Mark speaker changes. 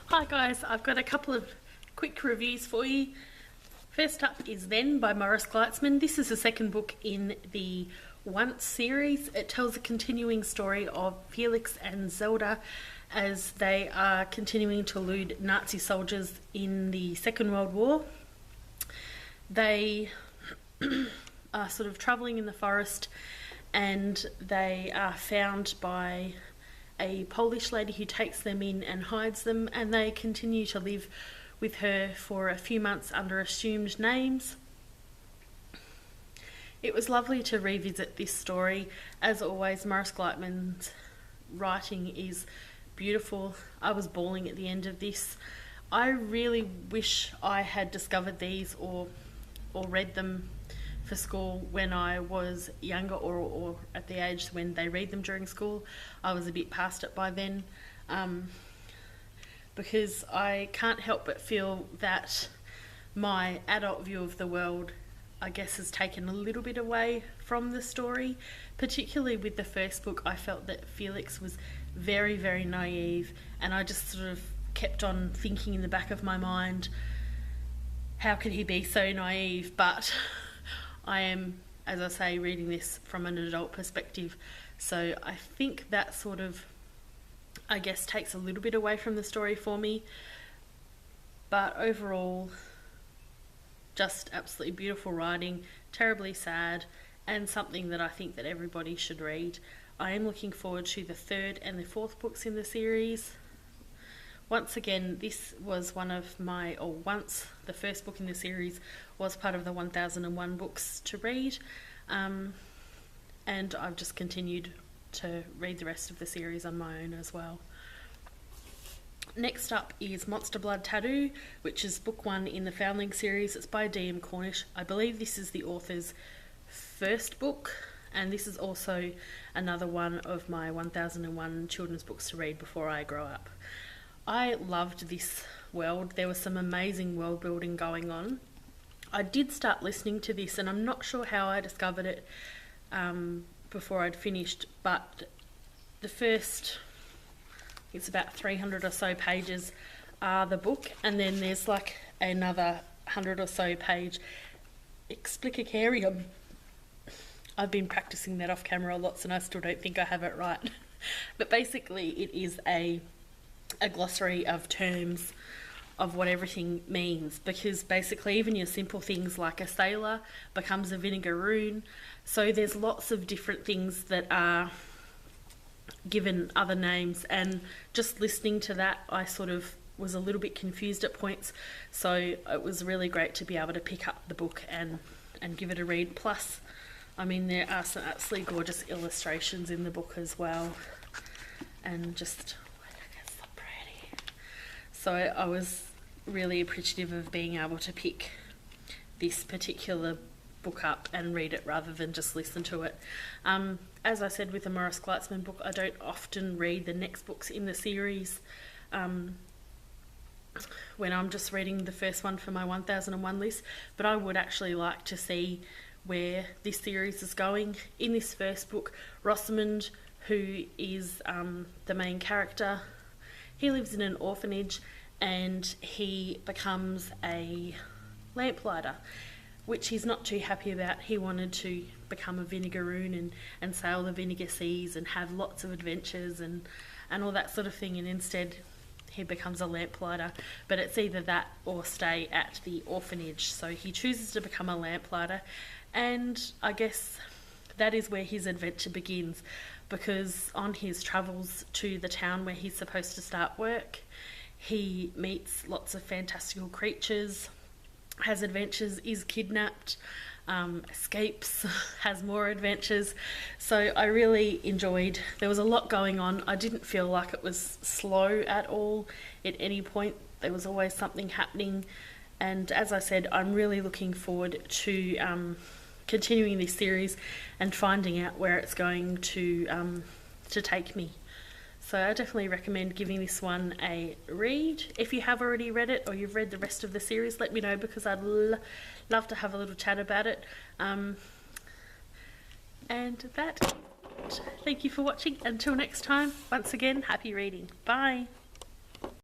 Speaker 1: Hi guys, I've got a couple of quick reviews for you. First up is Then by Maurice Gleitzman. This is the second book in the Once series. It tells a continuing story of Felix and Zelda as they are continuing to elude Nazi soldiers in the Second World War. They are sort of travelling in the forest and they are found by a Polish lady who takes them in and hides them, and they continue to live with her for a few months under assumed names. It was lovely to revisit this story. As always, Maurice Gleitzman's writing is beautiful. I was bawling at the end of this. I really wish I had discovered these or read them for school when I was younger, or at the age when they read them during school. I was a bit past it by then, because I can't help but feel that my adult view of the world, I guess, has taken a little bit away from the story. Particularly with the first book, I felt that Felix was very, very naive, and I just sort of kept on thinking in the back of my mind, how could he be so naive? But I am, as I say, reading this from an adult perspective, so I think that sort of, I guess, takes a little bit away from the story for me. But overall, just absolutely beautiful writing, terribly sad, and something that I think that everybody should read. I am looking forward to the third and the fourth books in the series. Once again, this was one of my, or once the first book in the series was part of the 1001 books to read, and I've just continued to read the rest of the series on my own as well. Next up is Monster Blood Tattoo, which is book one in the Foundling series. It's by D.M. Cornish. I believe this is the author's first book, and this is also another one of my 1001 children's books to read before I grow up. I loved this world. There was some amazing world building going on. I did start listening to this, and I'm not sure how I discovered it before I'd finished, but the first, it's about 300 or so pages are the book, and then there's like another 100 or so page explicarium. I've been practicing that off camera lots and I still don't think I have it right. But basically it is a glossary of terms of what everything means, because basically even your simple things like a sailor becomes a vinegaroon. So there's lots of different things that are given other names, and just listening to that I sort of was a little bit confused at points, so it was really great to be able to pick up the book and give it a read. Plus, I mean, there are some absolutely gorgeous illustrations in the book as well, and just so I was really appreciative of being able to pick this particular book up and read it rather than just listen to it. As I said with the Maurice Gleitzman book, I don't often read the next books in the series when I'm just reading the first one for my 1001 list, but I would actually like to see where this series is going. In this first book, Rosamund, who is the main character, he lives in an orphanage and he becomes a lamplighter, which he's not too happy about. He wanted to become a vinegaroon and sail the vinegar seas and have lots of adventures and all that sort of thing, and instead he becomes a lamplighter. But it's either that or stay at the orphanage, so he chooses to become a lamplighter, and I guess that is where his adventure begins, because on his travels to the town where he's supposed to start work, he meets lots of fantastical creatures, has adventures, is kidnapped, escapes, has more adventures. So I really enjoyed, there was a lot going on. I didn't feel like it was slow at all at any point. There was always something happening, and as I said, I'm really looking forward to continuing this series and finding out where it's going to take me. So I definitely recommend giving this one a read. If you have already read it or you've read the rest of the series, let me know, because I'd love to have a little chat about it. And that, thank you for watching. Until next time, once again, happy reading. Bye.